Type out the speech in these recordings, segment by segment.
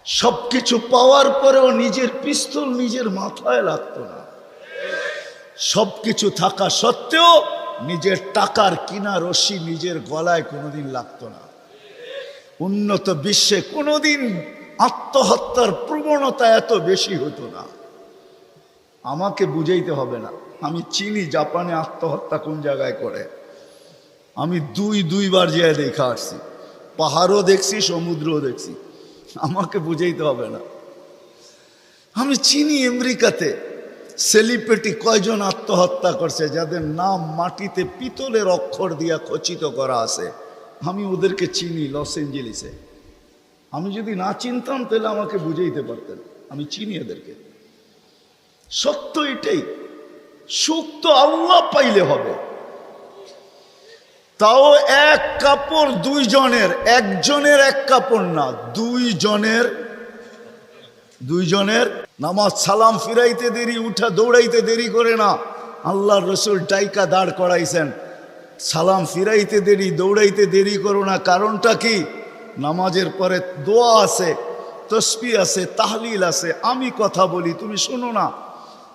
সবকিছু পাওয়ার পরেও নিজের পিস্তল নিজের মাথায় লাগতো না। সবকিছু থাকা সত্ত্বেও নিজের টাকার কিনা রশি নিজের গলায় কোনোদিন লাগতো না। উন্নত বিশ্বে কোনোদিন আত্মহত্যার প্রবণতা এত বেশি হতো না। আমাকে বুঝাইতে হবে না, আমি চিনি জাপানে আত্মহত্যা কোন জায়গায় করে। আমি দুইবার যেয়ে দেখা আসছি, পাহাড়ও দেখছি, সমুদ্রও দেখছি। আমাকে বুঝাইতে হবে না, আমি চিনি আমেরিকাতে সেলিব্রিটি কয়জন আত্মহত্যা করছে যাদের নাম মাটিতে পিতলের অক্ষর দিয়া খচিত করা আছে। আমি ওদেরকে চিনি লস এঞ্জেলিসে। আমি যদি না চিনতাম তাহলে আমাকে বুঝাইতে পারতেন, আমি চিনি এদেরকে। সত্য এটাই, সুখ তো আল্লাহ পাইলে হবে। তাও এক কাপড় দুইজনের, একজনের এক কাপড় না, দুইজনের। নামাজ সালাম ফিরাইতে দেরি, উঠা দৌড়াইতে দেরি করে না। আল্লাহর রসুল ডাইকা দাঁড় করাইছেন, সালাম ফিরাইতে দেরি, দৌড়াইতে দেরি করো না। কারণটা কি? নামাজের পরে দোয়া আছে, তসবিহ আছে, তাহলিল আছে। আমি কথা বলি, তুমি শোনো না।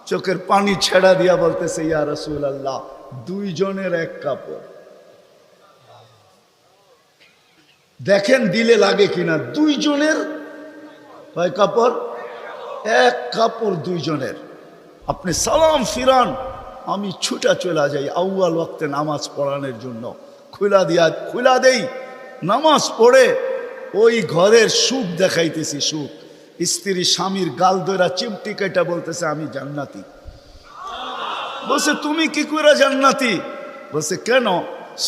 চোখের পানি ছেড়া দিয়া বলতেছে, ইয়া রাসূলুল্লাহ, দুইজনের এক কাপড়। দেখেন দিলে লাগে কিনা। দুইজনের কয় কাপড়? এক কাপড় দুইজনের। আপনি সালাম ফিরান, আমি ছুটা চলে যাই আউয়াল ওয়াক্তে নামাজ পড়ানোর জন্য। খুলা দেই, নামাজ পড়ে ওই ঘরের সুখ দেখাইতেছি। সুখ, স্ত্রী স্বামীর গাল ধরা চিমটি কেটে বলতেছে, আমি জান্নাতি। বলছে, তুমি কি করে জান্নাতি? বলছে, কেন?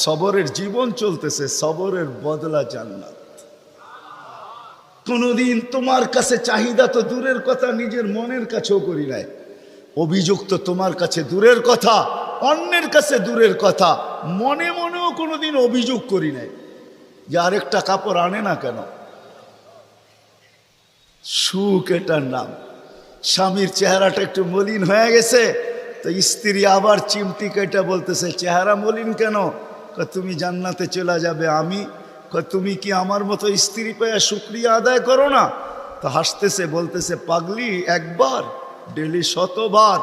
সবরের জীবন চলতেছে, সবরের বদলা জান্নাত। কোনদিন তোমার কাছে চাহিদা তো দূরের কথা, নিজের মনের কাছেও করি নাই। অভিযোগ তো তোমার কাছে দূরের কথা, অন্যের কাছে দূরের কথা। মনে মনেও কোনোদিন অভিযোগ করি নাই যে আরেকটা কাপড় আনে না কেন। সুখ এটার নাম। স্বামীর চেহারাটা একটু মলিন হয়ে গেছে, তো স্ত্রী আবার চিমটি কেটে বলতেছে, চেহারা মলিন কেন? তুমি জান্নাতে চলে যাবে। আমি তুমি কি আমার মতো স্ত্রী পেয়ে শুকরিয়া আদায় করো না? তো হাসতেছে, বলতেছে, পাগলি, একবার ডেলি 100বার।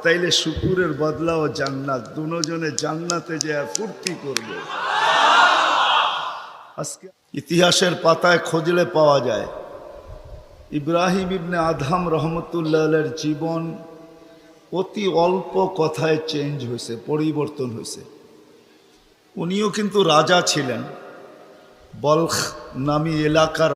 তাইলে শুকুরের বদলাও জান্নাত। দুজনে জান্নাতে যে ফুর্তি করবে। আজকে ইতিহাসের পাতায় খুঁজলে পাওয়া যায়, ইব্রাহিম ইবনে আদহাম রহমতুল্লাহের জীবন অতি অল্প কথায় চেঞ্জ হয়েছে, পরিবর্তন হয়েছে। উনিও কিন্তু রাজা ছিলেন, বলখ নামী এলাকার